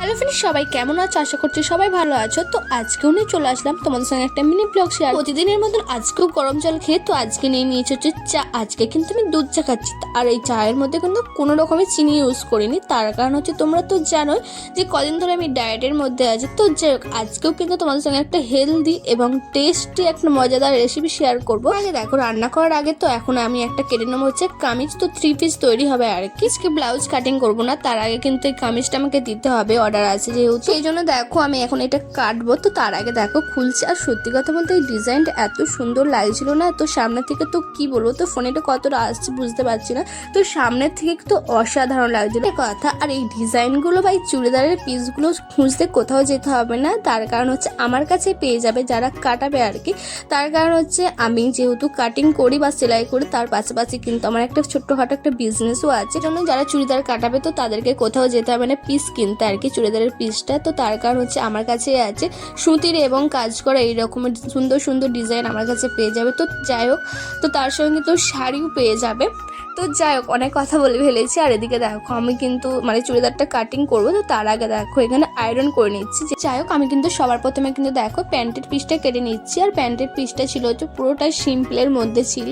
Hello friends, সবাই কেমন আছো? আশা করছি সবাই ভালো আছো। তো আজকেও নিয়ে চলে আসলাম তোমাদের সঙ্গে একটা মিনি ব্লগ শেয়ার। প্রতিদিনের মতন আজকেও গরম জল খেয়ে তো আজকে নিয়ে নিয়েছি হচ্ছে চা। আজকে কিন্তু আমি দুধ চা খাচ্ছি, আর এই চায়ের মধ্যে কিন্তু কোনো রকমের চিনি ইউজ করিনি। তার কারণ হচ্ছে তোমরা তো জানোই যে কদিন ধরে আমি ডায়েটের মধ্যে আছি। তো যাই হোক, আজকেও কিন্তু তোমাদের সঙ্গে একটা হেলদি এবং টেস্টি একটা মজাদার রেসিপি শেয়ার করবো। আগে দেখো, রান্না করার আগে তো এখন আমি একটা কেটে নেবো হচ্ছে কামিজ। তো 3 পিস তৈরি হবে আর কি। আজকে ব্লাউজ কাটিং করবো না, তার আগে কিন্তু এই কামিজটা আমাকে দিতে হবে, অর্ডার আছে যেহেতু। সেই জন্য দেখো আমি এখন এটা কাটবো। তো তার আগে দেখো খুলছে, আর সত্যি কথা বলতে এই ডিজাইনটা এত সুন্দর লাগছিল না। তো সামনে থেকে তো কি বলবো, তো ফোনে এটা কতটা আসছে বুঝতে পারছি না। তো সামনের থেকে তো অসাধারণ লাগছিল কথা। আর এই ডিজাইনগুলো বা এই চুড়িদারের পিসগুলো খুঁজতে কোথাও যেতে হবে না, তার কারণ হচ্ছে আমার কাছে পেয়ে যাবে যারা কাটাবে আর কি। তার কারণ হচ্ছে আমি যেহেতু কাটিং করি বা সেলাই করি, তার পাশাপাশি কিন্তু আমার একটা ছোট্টখাটো একটা বিজনেসও আছে। জন্য যারা চুড়িদার কাটাবে তো তাদেরকে কোথাও যেতে হবে না পিস কিনতে আর কি, চুড়িদারের পিসটা। তো তার কারণ হচ্ছে আমার কাছে আছে সুতির এবং কাজ করা এই রকমের সুন্দর সুন্দর ডিজাইন আমার কাছে পেয়ে যাবে। তো যাই হোক, তো তার সঙ্গে তো শাড়িও পেয়ে যাবে। তো যাই হোক, অনেক কথা বলে ফেলেছি। আর এদিকে দেখো আমি কিন্তু চুড়িদারটা কাটিং করবো। তো তার আগে দেখো এখানে আয়রন করে নিচ্ছি। যাই হোক, আমি কিন্তু সবার প্রথমে কিন্তু দেখো প্যান্টের পিসটা কেটে নিচ্ছি। আর প্যান্টের পিসটা ছিল হচ্ছে পুরোটাই সিম্পলের মধ্যে ছিল।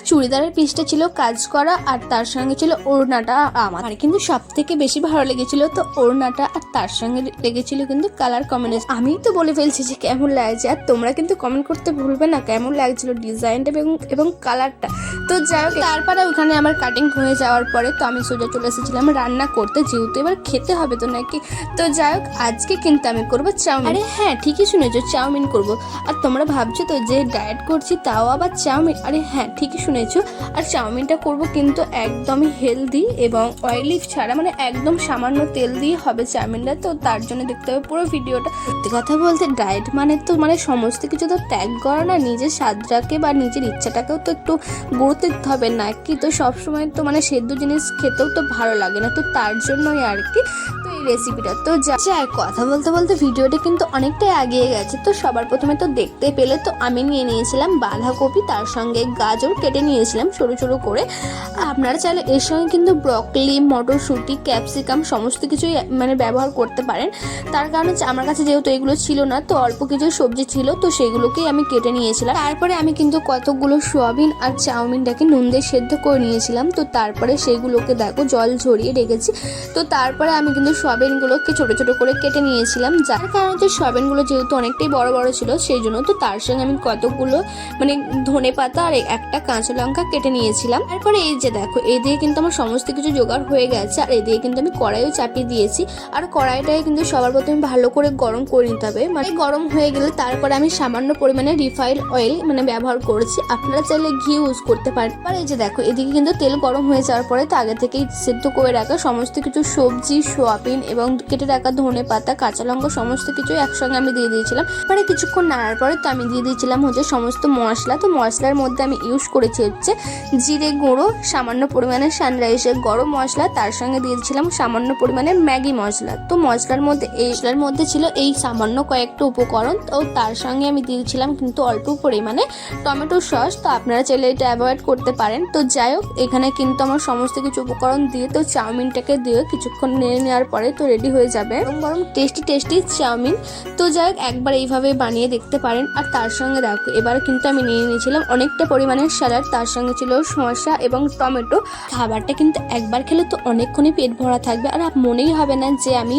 চুড়িদারের পিসটা ছিল কাজ করা, আর তার সঙ্গে ছিল ওড়নাটা। আমার কিন্তু সব থেকে বেশি ভালো লেগেছিল তো ওড়নাটা, আর তার সঙ্গে লেগেছিল কিন্তু কালার কম্বিনেশন। আমি তো বলে ফেলছি যে কেমন লাগছে, আর তোমরা কিন্তু কমেন্ট করতে ভুলবে না কেমন লাগছিল ডিজাইনটা এবং কালারটা। তো যাই হোক, তারপরে ওখানে আমার কাটিং হয়ে যাওয়ার পরে তো আমি সোজা চলে এসেছিলাম রান্না করতে, যেহেতু এবার খেতে হবে তো নাকি। তো যাই হোক, আজকে কিন্তু আমি করবো চাউমিন। আরে হ্যাঁ, ঠিকই শুনেছো, চাউমিন করব। আর তোমরা ভাবছো তো যে ডায়েট করছি তাও আবার চাউমিন। আরে হ্যাঁ, ঠিকই শুনেছো। আর চাউমিনটা করব কিন্তু একদমই হেলদি এবং অয়েলি ছাড়া, একদম সামান্য তেল দিয়ে হবে চাউমিনটা। তো তার জন্য দেখতে হবে পুরো ভিডিওটা। সত্যি কথা বলতে ডায়েট তো সমস্ত কিছু তো ত্যাগ করা না, নিজের স্বাদটাকে বা নিজের ইচ্ছাটাকেও তো একটু গুরুত্ব দিতে হবে নাকি। তো সবসময় তো সেদ্ধ জিনিস খেতেও তো ভালো লাগে না, তো তার জন্যই আর কি তো এই রেসিপিটা। তো যাই কথা বলতে বলতে ভিডিওটা কিন্তু অনেকটাই এগিয়ে গেছে। তো সবার প্রথমে তো দেখতে পেলে তো আমি নিয়ে নিয়েছিলাম বাঁধাকপি, তার সঙ্গে গাজর কেটে নিয়েছিলাম সরু সরু করে। আপনারা চাইলে এর সঙ্গে কিন্তু ব্রকলি, মটরশুঁটি, ক্যাপসিকাম সমস্ত কিছুই ব্যবহার করতে পারেন। তার কারণ হচ্ছে আমার কাছে যেহেতু এগুলো ছিল না, তো অল্প কিছু সবজি ছিল, তো সেগুলোকেই আমি কেটে নিয়েছিলাম। তারপরে আমি কিন্তু কতগুলো সোয়াবিন আর চাউমিনটাকে নুন দিয়ে সেদ্ধ করে নিয়েছিলাম। তো তারপরে সেইগুলোকে দেখো জল ঝরিয়ে রেখেছি। তো তারপরে আমি কিন্তু সোয়াবিনগুলোকে ছোট ছোট করে কেটে নিয়েছিলাম, যার কারণ হচ্ছে সোয়াবিনগুলো যেহেতু অনেকটাই বড় বড় ছিল সেই জন্য। তো তার সঙ্গে আমি কতগুলো ধনে পাতা আর একটা কাঁচা লঙ্কা কেটে নিয়েছিলাম। তারপরে এই যে দেখো, এই দিয়ে কিন্তু আমার সমস্ত কিছু জোগাড় হয়ে গেছে। আর এই দিয়ে কিন্তু আমি কড়াইও চাপিয়ে দিয়েছি। আর কড়াইটাকে কিন্তু সবার প্রথমে ভালো করে গরম করে নিতে হবে। গরম হয়ে গেলে তারপরে আমি সামান্য পরিমাণে রিফাইন্ড অয়েল ব্যবহার করেছি। আপনারা চাইলে ঘি ইউজ করতে পারেন। আর এই যে দেখো, এদিকে কিন্তু তেল গরম হয়ে যাওয়ার পরে তো আগে থেকেই সেদ্ধ করে রাখা সমস্ত কিছু সবজি, সোয়াবিন এবং কেটে রাখা ধনে পাতা, কাঁচা লঙ্কা সমস্ত কিছু একসঙ্গে আমি দিয়ে দিয়েছিলাম। পরে কিছুক্ষণ নাড়ার পরে তো আমি দিয়ে দিয়েছিলাম হচ্ছে সমস্ত মশলা। তো মশলার মধ্যে আমি ইউজ করেছি হচ্ছে জিরে গুঁড়ো, সামান্য পরিমাণে সানরাইসের গরম মশলা, তার সঙ্গে দিয়েছিলাম সামান্য পরিমাণে ম্যাগি মশলা। তো মশলার মধ্যে ছিল এই সামান্য কয়েকটা উপকরণ। তো তার সঙ্গে আমি দিয়েছিলাম কিন্তু অল্প পরিমাণে টমেটো সস। তো আপনারা চাইলে এটা অ্যাভয়েড করতে পারেন। তো যাই হোক, এখানে কিন্তু আমার সমস্ত কিছু উপকরণ দিয়ে তো চাউমিনটাকে দিয়ে কিছুক্ষণ নেড়ে নেওয়ার পরে তো রেডি হয়ে যাবে গরম টেস্টি চাউমিন। তো যাই হোক, একবার এইভাবে বানিয়ে দেখতে পারেন। আর তার সঙ্গে দেখো এবার কিন্তু আমি নিয়ে নিয়েছিলাম অনেকটা পরিমাণের স্যালাড, তার সঙ্গে ছিল শসা এবং টমেটো। খাবারটা কিন্তু একবার খেলে তো অনেকক্ষণই পেট ভরা থাকবে, আর মনেই হবে না যে আমি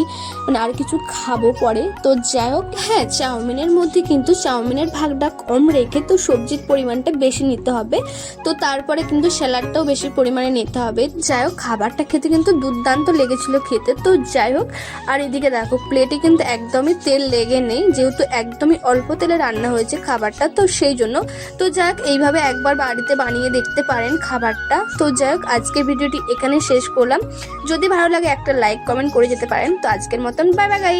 আর কিছু খাবো পরে। তো যাই হোক, হ্যাঁ, চাউমিনের মধ্যে কিন্তু চাউমিনের ভাগটা কম রেখে তো সবজির পরিমাণটা বেশি নিতে হবে। তো তারপরে কিন্তু স্যালাডটাও বেশি পরিমাণে নিতে হবে। যাই হোক, খাবারটা খেতে কিন্তু দুর্দান্ত লেগেছিল খেতে। তো যাই হোক, আর এদিকে দেখো প্লেটে কিন্তু একদমই তেল লেগে নেই, যেহেতু একদমই অল্প তেলে রান্না হয়েছে খাবারটা, তো সেই জন্য। তো যাই হোক, এইভাবে একবার বাড়িতে বানিয়ে দেখতে পারেন খাবারটা। তো যাই হোক, আজকের ভিডিওটি এখানে শেষ করলাম। যদি ভালো লাগে একটা লাইক কমেন্ট করে যেতে পারেন। তো আজকের মতন বাই বাই গাইস।